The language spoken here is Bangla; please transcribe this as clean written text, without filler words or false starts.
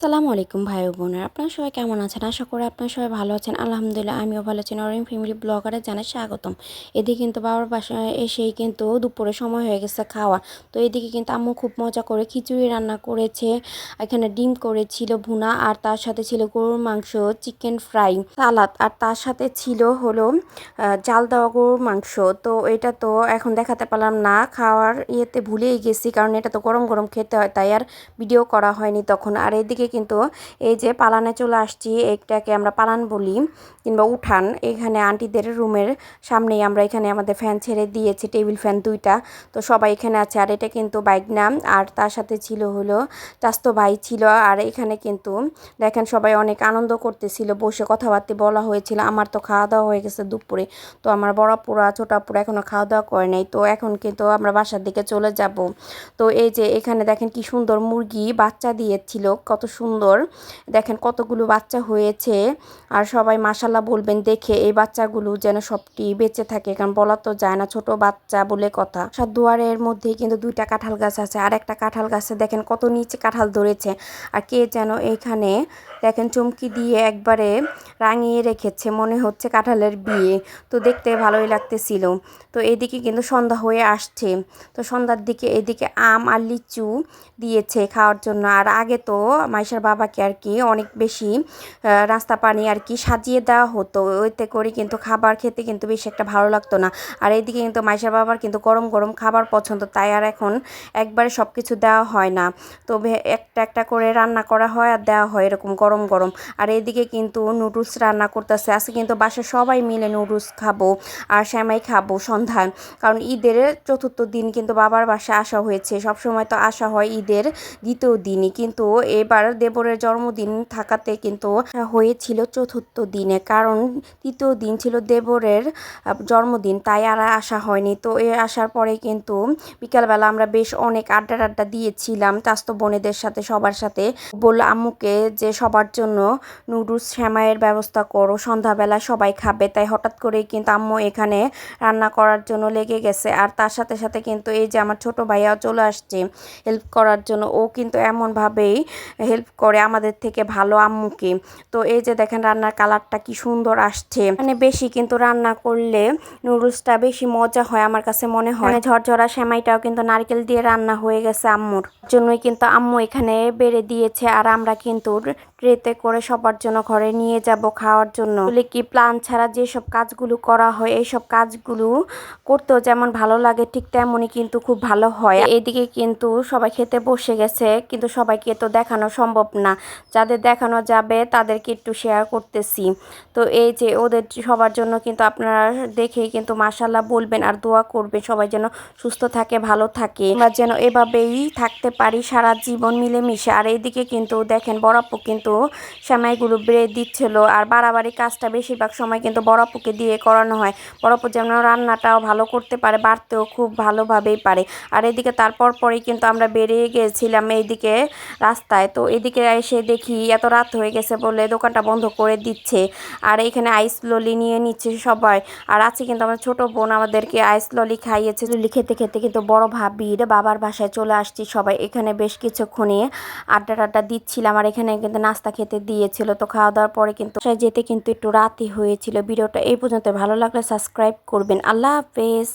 সালামু আলাইকুম ভাই ও বোনেরা, আপনারা সবাই কেমন আছেন? আশা করি আপনারা সবাই ভালো আছেন। আলহামদুলিল্লাহ আমিও ভালো আছি। নরিন ফ্যামিলি ব্লগারে জানাই স্বাগতম। এদিকে কিন্তু বাবার বাসায় এসেই কিন্তু দুপুরে সময় হয়ে গেছে খাওয়া। তো এদিকে কিন্তু আম্মু খুব মজা করে খিচুড়ি রান্না করেছে, এখানে ডিম করেছিল ভুনা, আর তার সাথে ছিল গরুর মাংস, চিকেন ফ্রাই, সালাদ, আর তার সাথে ছিল হলো জাল দেওয়া গরুর মাংস। তো এটা তো এখন দেখাতে পারলাম না, খাওয়ার ইয়েতে ভুলেই গেছি, কারণ এটা তো গরম গরম খেতে হয়, তাই আর ভিডিও করা হয়নি তখন। আর এদিকে কিন্তু এই যে পালানে চলে আসছি, একটাকে আমরা পালান বলি কিংবা উঠান। এখানে আন্টিদের রুমের সামনেই আমরা এখানে আমাদের ফ্যান ছেড়ে দিয়েছি, টেবিল ফ্যান দুইটা। তো সবাই এখানে আছে। আর এটা কিন্তু বাইক নাম, আর তার সাথে ছিল হলো চাস্তো ভাই ছিল। আর এখানে কিন্তু দেখেন সবাই অনেক আনন্দ করতেছিল, বসে কথাবার্তা বলা হয়েছিল। আমার তো খাওয়া দাওয়া হয়ে গেছে দুপুরে, তো আমার বড় আপুরা ছোট আপুরা এখনও খাওয়া দাওয়া করে নাই। তো এখন কিন্তু আমরা বাসার দিকে চলে যাব। তো এই যে এখানে দেখেন কি সুন্দর মুরগি বাচ্চা দিয়েছিল, কত সুন্দর দেখেন কতগুলো বাচ্চা হয়েছে। আর সবাই মাশাল্লাহ বলবেন দেখে, এই বাচ্চাগুলো যেন সবটি বেঁচে থাকে, কারণ বলা তো যায় না, ছোট বাচ্চা বলে কথা। দুয়ারের মধ্যেই কিন্তু দুইটা কাঁঠাল গাছ আছে, আর একটা কাঁঠাল গাছে দেখেন কত নিচে কাঁঠাল ধরেছে। আর কে যেন এখানে দেখেন চুমকি দিয়ে একবারে রাঙিয়ে রেখেছে, মনে হচ্ছে কাঁঠালের বিয়ে। তো দেখতে ভালোই লাগতেছিল। তো এদিকে কিন্তু সন্ধ্যা হয়ে আসছে, তো সন্ধ্যার দিকে এদিকে আম আর লিচু দিয়েছে খাওয়ার জন্য। আর আগে তো মাইশার বাবাকে আর কি অনেক বেশি নাস্তা পানি আর কি সাজিয়ে দেওয়া হতো, ওইতে করে কিন্তু খাবার খেতে কিন্তু বেশি একটা ভালো লাগতো না। আর এইদিকে কিন্তু মাইশার বাবার কিন্তু গরম গরম খাবার পছন্দ, তাই আর এখন একবারে সব কিছু দেওয়া হয় না, তবে একটা একটা করে রান্না করা হয় আর দেওয়া হয় এরকম গরম গরম। আর এইদিকে কিন্তু নুডলস রান্না করতেছে, আজকে কিন্তু বাসায় সবাই মিলে নুডলস খাবো আর সেমাই খাবো সন্ধ্যায়, কারণ ঈদের চতুর্থ দিন কিন্তু বাবার বাসায় আসা হয়েছে। সবসময় তো আসা হয় ঈদের দ্বিতীয় দিনই, কিন্তু এবার দেবরের জন্মদিন থাকাতে কিন্তু হয়েছিল চতুর্থ দিনে, কারণ তৃতীয় দিন ছিল দেবরের জন্মদিন, তাই আর আসা হয়নি। তো এ আসার পরে কিন্তু বিকালবেলা আমরা বেশ অনেক আড্ডা দিয়েছিলাম চাস্তো বোনেদের সাথে, সবার সাথে। বলল আম্মুকে যে সবার জন্য নুডলস সেমাইয়ের ব্যবস্থা করো, সন্ধ্যাবেলা সবাই খাবে। তাই হঠাৎ করেই কিন্তু আম্মু এখানে রান্না করার জন্য লেগে গেছে। আর তার সাথে সাথে কিন্তু এই যে আমার ছোট ভাইয়াও চলে আসছে হেল্প করার জন্য, ও কিন্তু এমনভাবেই হেল্প করে আমাদের থেকে ভালো আম্মুকে। তো এই যে দেখেন রান্নার কালারটা কি সুন্দর আসছে, মানে বেশি কিন্তু রান্না করলে নুডলসটা বেশি মজা হয় আমার কাছে মনে হয়। ঝরঝরা সেমাইটাও কিন্তু নারকেল দিয়ে রান্না হয়ে গেছে আম্মুর জন্যই, কিন্তু আম্মু এখানে বেড়ে দিয়েছে। আর আমরা কিন্তু ট্রেতে করে সবার জন্য ঘরে নিয়ে যাব খাওয়ার জন্য। বলে কি প্ল্যান ছাড়া যেসব কাজগুলো করা হয়, এইসব কাজগুলো করতেও যেমন ভালো লাগে ঠিক তেমনই কিন্তু খুব ভালো হয়। এদিকে কিন্তু সবাই খেতে বসে গেছে, কিন্তু সবাইকে তো দেখানো সম্ভব না, যাদের দেখানো যাবে তাদেরকে একটু শেয়ার করতেছি। তো এই যে ওদের সবার জন্য কিন্তু আপনারা দেখেই কিন্তু মাশাল্লাহ বলবেন আর দোয়া করবেন, সবাই যেন সুস্থ থাকে, ভালো থাকে, আমরা যেন এভাবেই থাকতে পারি সারা জীবন মিলেমিশে। আর এইদিকে কিন্তু দেখেন বড়াপু কিন্তু সেমাইগুলো বেড়ে দিচ্ছিল, আর বাড়াবাড়ি কাজটা বেশিরভাগ সময় কিন্তু বড়াপুকে দিয়ে করানো হয়। বড়াপু যেন রান্নাটাও ভালো করতে পারে, বাড়তেও খুব ভালোভাবেই পারে। আর এদিকে তারপর পরেই কিন্তু আমরা বেরিয়ে গিয়েছিলাম এইদিকে রাস্তায়। তো এদিকে এসে দেখি এত রাত হয়ে গেছে বলে দোকানটা বন্ধ করে দিচ্ছে, আর এখানে আইস ললি নিয়ে নিচ্ছে সবাই। আর আছে কিন্তু আমার ছোট বোন আমাদেরকে আইস ললি খাইয়েছে। ললি খেতে খেতে কিন্তু বড় ভাবির বাবার বাসায় চলে আসছি সবাই। এখানে বেশ কিছুক্ষণে আড্ডা দিচ্ছিলাম, আর এখানে কিন্তু নাস্তা খেতে দিয়েছিল। তো খাওয়া দাওয়ার পরে কিন্তু যেতে কিন্তু একটু রাতই হয়েছিল। ভিডিওটা এই পর্যন্ত, ভালো লাগলে সাবস্ক্রাইব করবেন। আল্লাহ হাফেজ।